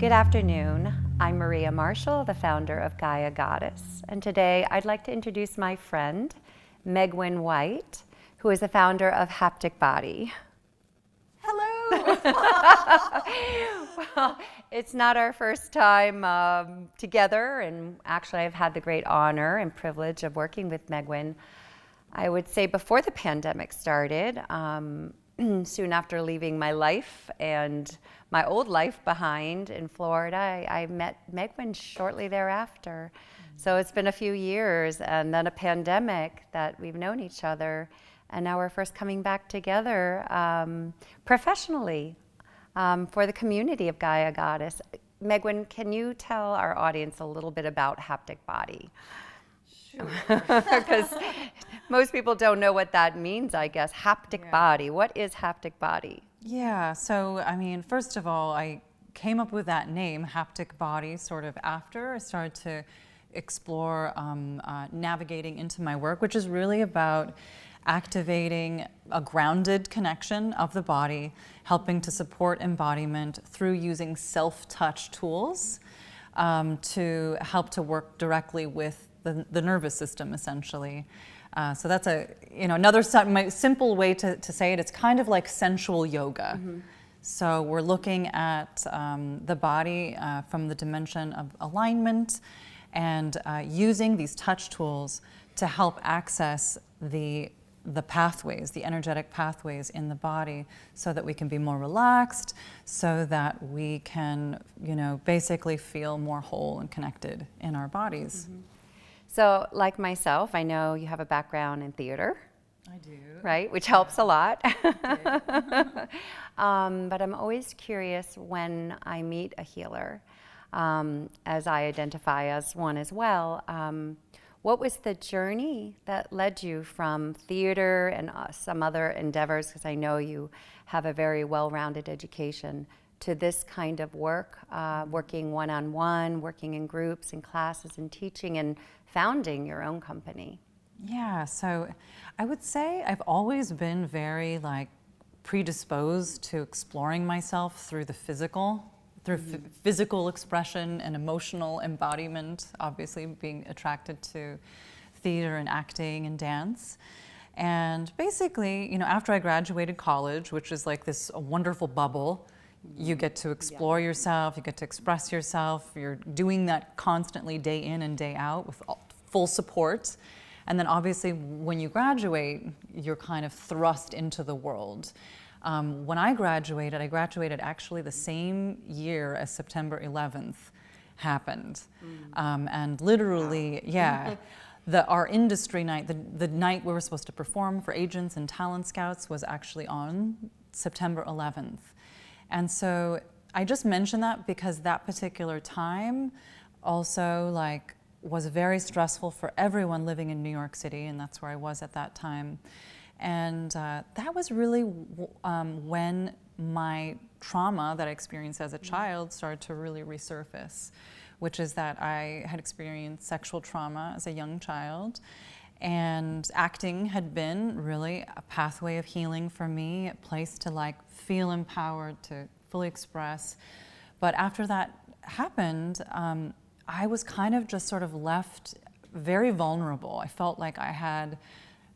Good afternoon. I'm Maria Marshall, the founder of Gaia Goddess, and today I'd like to introduce my friend, Megwyn White, who is the founder of Haptic Body. Hello! Well, it's not our first time together, and actually I've had the great honor and privilege of working with Megwyn, I would say before the pandemic started, soon after leaving my life and my old life behind in Florida. I met Megwyn shortly thereafter. So it's been a few years and then a pandemic that we've known each other, and now we're first coming back together professionally for the community of Gaia Goddess. Megwyn, can you tell our audience a little bit about Haptic Body? Sure. Because most people don't know what that means, I guess. Haptic body. What is haptic body? Yeah, so I mean, first of all, I came up with that name, Haptic Body, sort of after I started to explore navigating into my work, which is really about activating a grounded connection of the body, helping to support embodiment through using self-touch tools to help to work directly with the nervous system, essentially. So that's another simple way to say it. It's kind of like sensual yoga. Mm-hmm. So we're looking at the body from the dimension of alignment and using these touch tools to help access the pathways, the energetic pathways in the body, so that we can be more relaxed, so that we can, basically feel more whole and connected in our bodies. Mm-hmm. So, like myself, I know you have a background in theater. I do. Right, which helps a lot. Okay. But I'm always curious when I meet a healer, as I identify as one as well. What was the journey that led you from theater and some other endeavors, because I know you have a very well-rounded education, to this kind of work, working one-on-one, working in groups and classes and teaching and founding your own company? Yeah, so I would say I've always been very predisposed to exploring myself through the physical, through physical expression and emotional embodiment, obviously being attracted to theater and acting and dance. And basically, after I graduated college, which is like this wonderful bubble, you get to explore yourself, you get to express yourself, you're doing that constantly day in and day out with full support. And then obviously when you graduate, you're kind of thrust into the world. When I graduated actually the same year as September 11th happened. And literally, our industry night, the night we were supposed to perform for agents and talent scouts was actually on September 11th. And so I just mention that because that particular time also was very stressful for everyone living in New York City, and that's where I was at that time. And that was really when my trauma that I experienced as a child started to really resurface, which is that I had experienced sexual trauma as a young child, and acting had been really a pathway of healing for me, a place to feel empowered, to fully express. But after that happened, I was kind of just sort of left very vulnerable. I felt like I had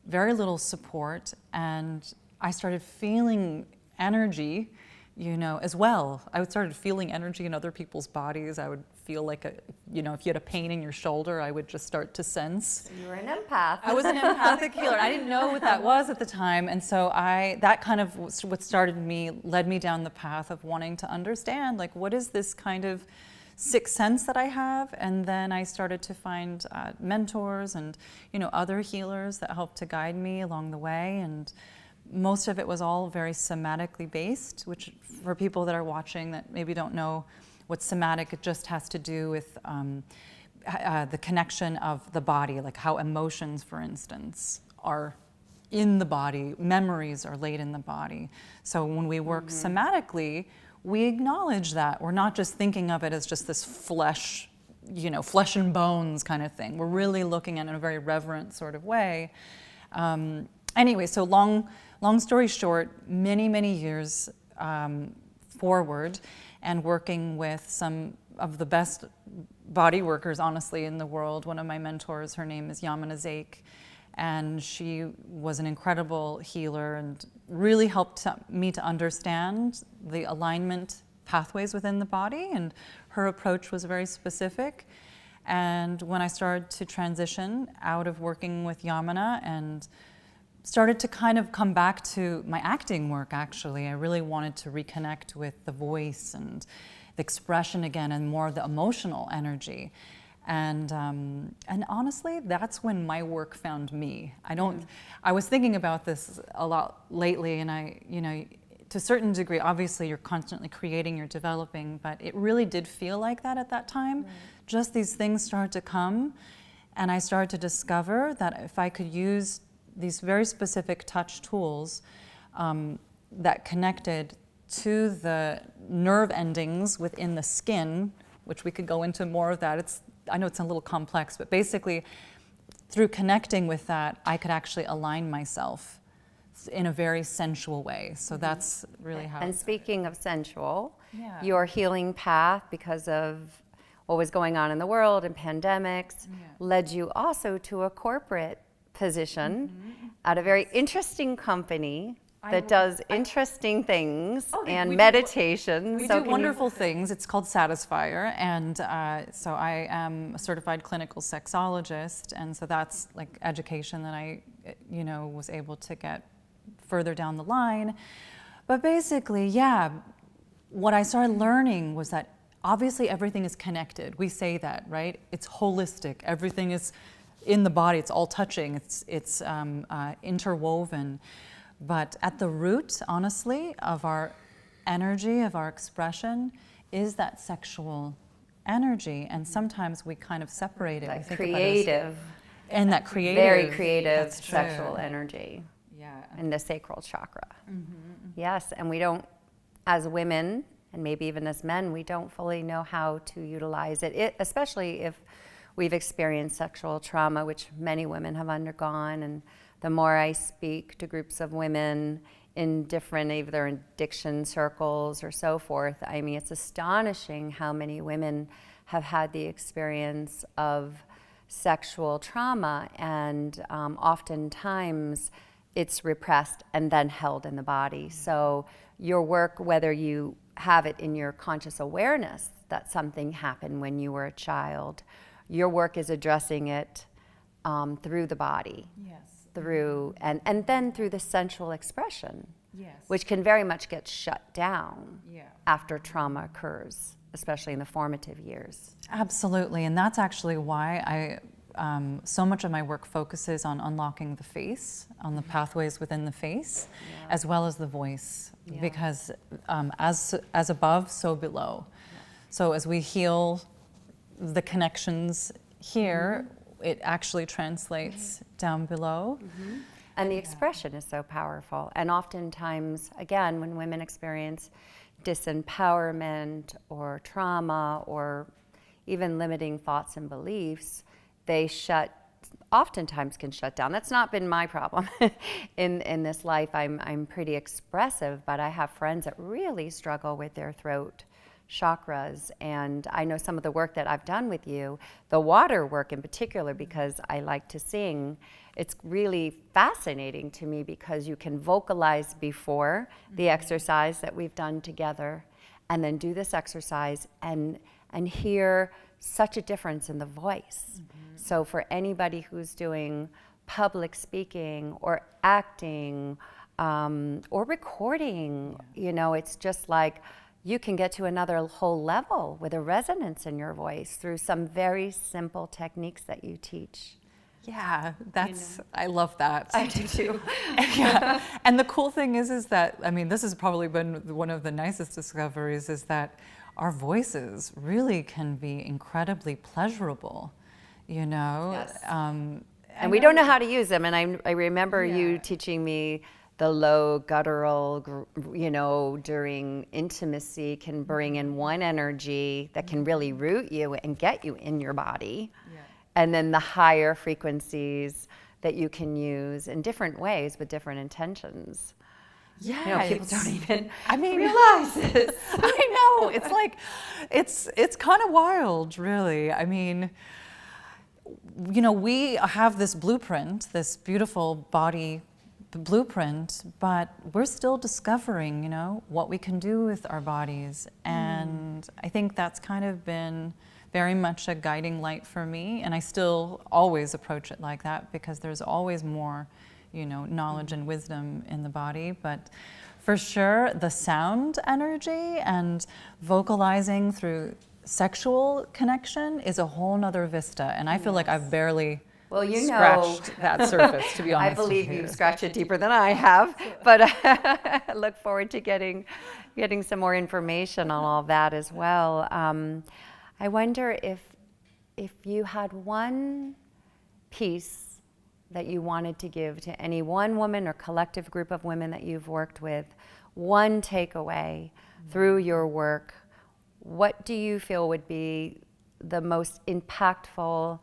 very little support, and I started feeling energy, as well. I started feeling energy in other people's bodies. I would feel like, if you had a pain in your shoulder, I would just start to sense. You were an empath. I was an empathic healer. I didn't know what that was at the time. And so that kind of what led me down the path of wanting to understand, what is this kind of sixth sense that I have? And then I started to find mentors and, other healers that helped to guide me along the way. And most of it was all very somatically based, which for people that are watching that maybe don't know what somatic, it just has to do with the connection of the body, like how emotions, for instance, are in the body, memories are laid in the body. So when we work somatically, we acknowledge that. We're not just thinking of it as just this flesh and bones kind of thing. We're really looking at it in a very reverent sort of way. Anyway, so long story short, many years forward and working with some of the best body workers, honestly, in the world. One of my mentors, her name is Yamana Zake, and she was an incredible healer and really helped me to understand the alignment pathways within the body, and her approach was very specific. And when I started to transition out of working with Yamana and started to kind of come back to my acting work, actually, I really wanted to reconnect with the voice and the expression again and more of the emotional energy. And honestly, that's when my work found me. I was thinking about this a lot lately, and to a certain degree, obviously you're constantly creating, you're developing, but it really did feel like that at that time. Right. Just these things started to come, and I started to discover that if I could use these very specific touch tools that connected to the nerve endings within the skin, which we could go into more of that. I know it's a little complex, but basically through connecting with that, I could actually align myself in a very sensual way. So that's really how. And speaking of sensual, your healing path, because of what was going on in the world and pandemics, led you also to a corporate position at a very interesting company that does interesting things and meditation. We do wonderful things. It's called Satisfier, and so I am a certified clinical sexologist, and so that's like education that I, was able to get further down the line. But basically, what I started learning was that obviously everything is connected. We say that, right? It's holistic. Everything is in the body. It's all touching. It's interwoven. But at the root, honestly, of our energy, of our expression, is that sexual energy. And sometimes we kind of separate it. That creative. And that creative. Very creative sexual energy. Yeah. In the sacral chakra. Yes, and we don't, as women, and maybe even as men, we don't fully know how to utilize it, especially if we've experienced sexual trauma, which many women have undergone. And the more I speak to groups of women in different either addiction circles or so forth, I mean, it's astonishing how many women have had the experience of sexual trauma, and oftentimes it's repressed and then held in the body. So your work, whether you have it in your conscious awareness that something happened when you were a child, your work is addressing it through the body. Yes. Through and then through the sensual expression, which can very much get shut down after trauma occurs, especially in the formative years. Absolutely, and that's actually why so much of my work focuses on unlocking the face, on the pathways within the face, as well as the voice, because as above, so below. So as we heal the connections here, it actually translates down below. And the expression is so powerful. And oftentimes, again, when women experience disempowerment or trauma or even limiting thoughts and beliefs, they oftentimes can shut down. That's not been my problem in this life. I'm pretty expressive, but I have friends that really struggle with their throat chakras, and I know some of the work that I've done with you, the water work in particular, because I like to sing, it's really fascinating to me because you can vocalize before the exercise that we've done together, and then do this exercise and hear such a difference in the voice. So for anybody who's doing public speaking or acting or recording, it's just like you can get to another whole level with a resonance in your voice through some very simple techniques that you teach. Yeah, I love that. I do too. And the cool thing is that, this has probably been one of the nicest discoveries, is that our voices really can be incredibly pleasurable, Yes. And we don't know how to use them. And I remember you teaching me the low guttural, during intimacy can bring in one energy that can really root you and get you in your body. And then the higher frequencies that you can use in different ways with different intentions. Yeah, People don't even I mean, realize this. I know. It's like, it's kind of wild, really. I mean, we have this blueprint, this beautiful body blueprint, but we're still discovering, what we can do with our bodies. And I think that's kind of been very much a guiding light for me. And I still always approach it like that because there's always more, knowledge and wisdom in the body. But for sure, the sound energy and vocalizing through sexual connection is a whole nother vista. And I feel like I've barely scratched that surface, to be honest. I believe you've scratched it deeper than I have, but I look forward to getting some more information on all that as well. I wonder if you had one piece that you wanted to give to any one woman or collective group of women that you've worked with, one takeaway through your work, what do you feel would be the most impactful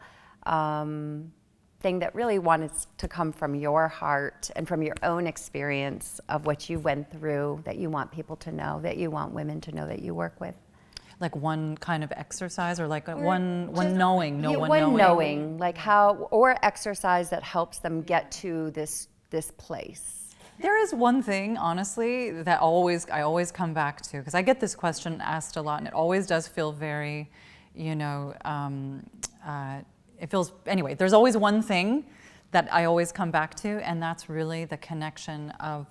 thing that really wanted to come from your heart and from your own experience of what you went through that you want people to know, that you want women to know that you work with? Like one kind of exercise, or like Or one just- knowing, one knowing, like how, or exercise that helps them get to this place. There is one thing, honestly, that I always come back to, because I get this question asked a lot, and it always does feel very, it feels, anyway, there's always one thing that I always come back to, and that's really the connection of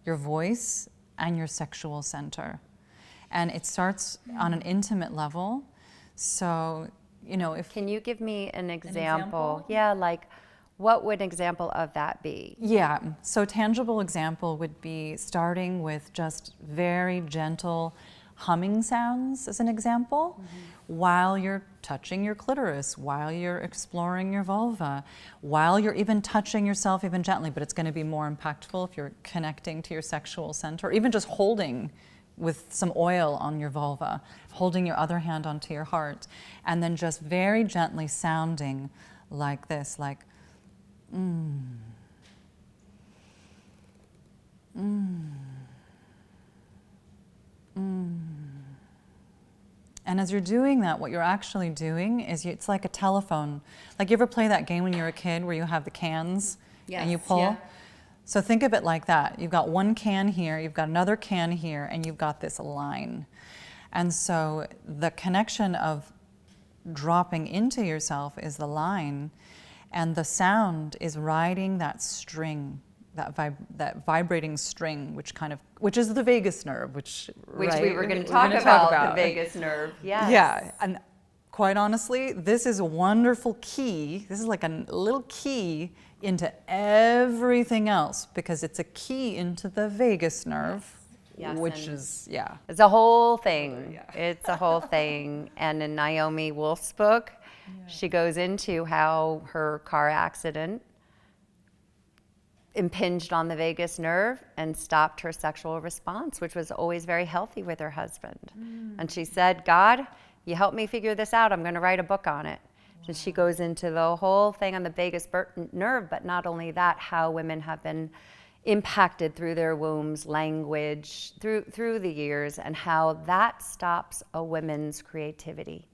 your voice and your sexual center. And it starts on an intimate level. So, Can you give me an example? Yeah, like what would an example of that be? Yeah, so tangible example would be starting with just very gentle humming sounds as an example, while you're touching your clitoris, while you're exploring your vulva, while you're even touching yourself even gently, but it's going to be more impactful if you're connecting to your sexual center, or even just holding with some oil on your vulva, holding your other hand onto your heart, and then just very gently sounding like this, like And as you're doing that, what you're actually doing is it's like a telephone. Like, you ever play that game when you're a kid where you have the cans and you pull? Yeah. So think of it like that. You've got one can here, you've got another can here, and you've got this line. And so the connection of dropping into yourself is the line, and the sound is riding that string, that vibrating string, which is the vagus nerve, which right? we were going to talk about the vagus nerve. Yes. Yeah, and quite honestly, this is a wonderful key. This is like a little key into everything else, because it's a key into the vagus nerve, Yes, which and is, yeah. It's a whole thing. Yeah. It's a whole thing. And in Naomi Wolf's book, she goes into how her car accident impinged on the vagus nerve and stopped her sexual response, which was always very healthy with her husband. And she said, God, you help me figure this out. I'm going to write a book on it. And she goes into the whole thing on the vagus nerve, but not only that, how women have been impacted through their wombs, language, through the years, and how that stops a woman's creativity.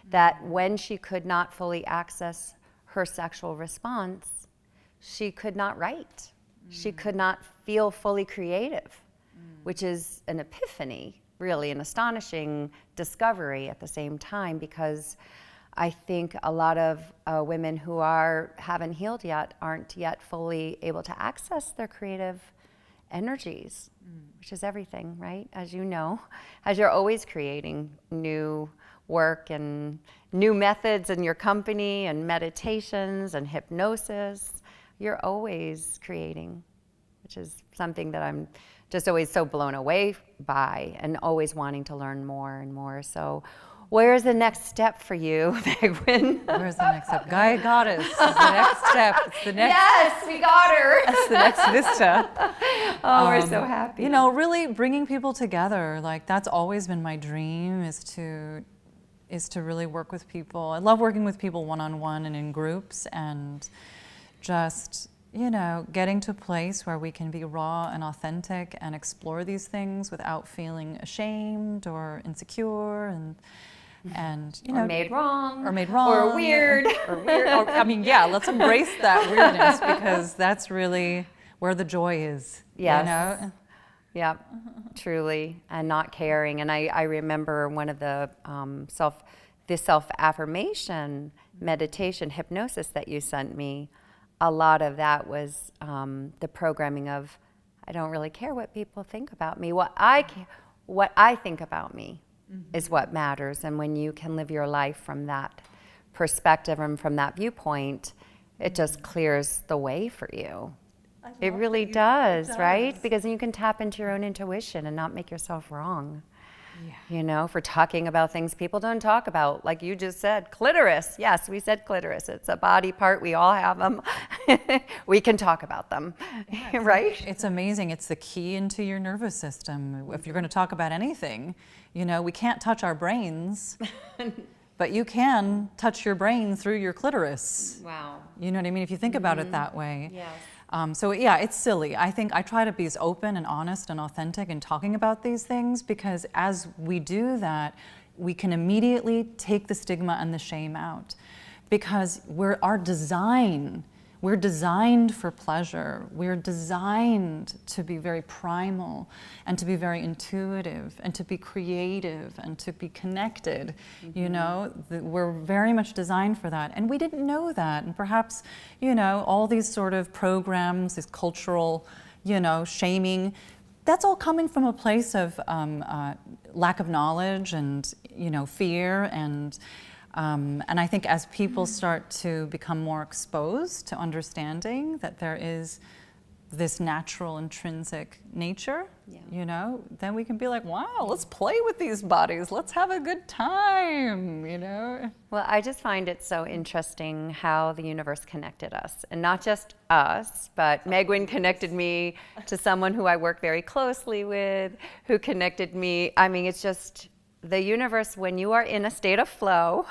That when she could not fully access her sexual response, she could not write. She could not feel fully creative, which is an epiphany, really an astonishing discovery at the same time, because I think a lot of women who haven't healed yet aren't yet fully able to access their creative energies, which is everything, right? As you know, as you're always creating new work and new methods in your company and meditations and hypnosis, you're always creating, which is something that I'm just always so blown away by and always wanting to learn more and more. So where's the next step for you, Megwyn? Where's the next step? Gaia Goddess is the next step. It's the next. Yes, we got her. That's the next vista. Oh, we're so happy. Really bringing people together. Like, that's always been my dream, is to really work with people. I love working with people one-on-one and in groups, and just you know, getting to a place where we can be raw and authentic and explore these things without feeling ashamed or insecure and you know, or made wrong, or weird, I mean, yeah, let's embrace that weirdness, because that's really where the joy is. Yes. You know? Yeah, truly, and not caring. And I remember one of the self-affirmation meditation hypnosis that you sent me. A lot of that was the programming of, I don't really care what people think about me. What I think about me is what matters. And when you can live your life from that perspective and from that viewpoint, it just clears the way for you. It really does, right? Because then you can tap into your own intuition and not make yourself wrong. Yeah. You know, for talking about things people don't talk about, like you just said, clitoris. Yes, we said clitoris. It's a body part. We all have them. We can talk about them, right? It's amazing. It's the key into your nervous system. If you're going to talk about anything, you know, we can't touch our brains, but you can touch your brain through your clitoris. Wow. You know what I mean? If you think about it that way. Yes. So yeah, it's silly. I think I try to be as open and honest and authentic in talking about these things, because as we do that, we can immediately take the stigma and the shame out, because we're designed for pleasure. We're designed to be very primal and to be very intuitive and to be creative and to be connected. You know, we're very much designed for that. And we didn't know that. And perhaps, you know, all these sort of programs, this cultural, you know, shaming, that's all coming from a place of lack of knowledge and, you know, fear and I think as people start to become more exposed to understanding that there is this natural intrinsic nature, you know, then we can be like, wow, let's play with these bodies. Let's have a good time, you know? Well, I just find it so interesting how the universe connected us. And not just us, but Megwyn connected me to someone who I work very closely with, who connected me. I mean, it's just the universe, when you are in a state of flow,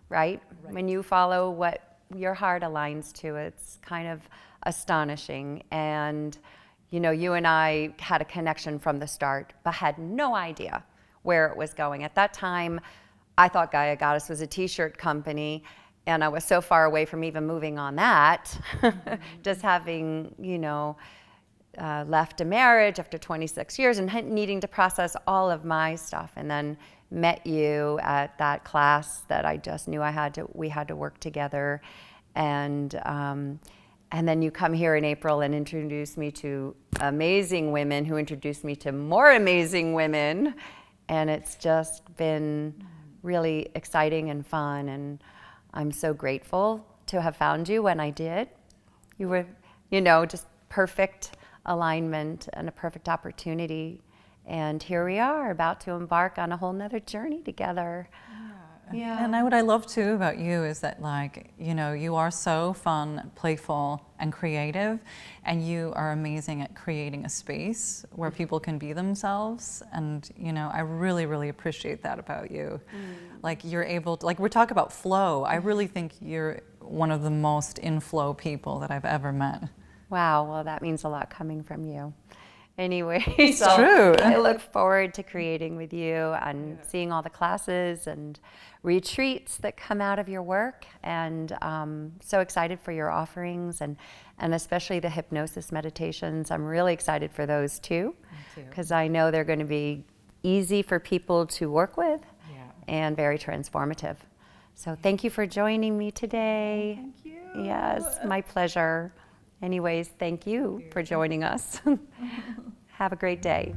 right? When you follow what your heart aligns to, it's kind of astonishing. And, you know, you and I had a connection from the start, but had no idea where it was going. At that time, I thought Gaia Goddess was a t-shirt company, and I was so far away from even moving on that, just having, you know, left a marriage after 26 years and needing to process all of my stuff, and then met you at that class that I just knew we had to work together, and then you come here in April and introduce me to amazing women who introduced me to more amazing women, and it's just been really exciting and fun, and I'm so grateful to have found you when I did. You were, you know, just perfect alignment and a perfect opportunity. And here we are, about to embark on a whole nother journey together. Yeah. And what I love too about you is that, like, you know, you are so fun, playful, and creative, and you are amazing at creating a space where people can be themselves. And, you know, I really, really appreciate that about you. Like, you're able to, like, we're talking about flow. I really think you're one of the most in-flow people that I've ever met. Wow, well, that means a lot coming from you. Anyway, it's true. I look forward to creating with you and seeing all the classes and retreats that come out of your work, and so excited for your offerings and especially the hypnosis meditations. I'm really excited for those too, because I know they're going to be easy for people to work with and very transformative. So thank you for joining me today. Thank you. Yes, my pleasure. Anyways, thank you for joining us. Have a great day.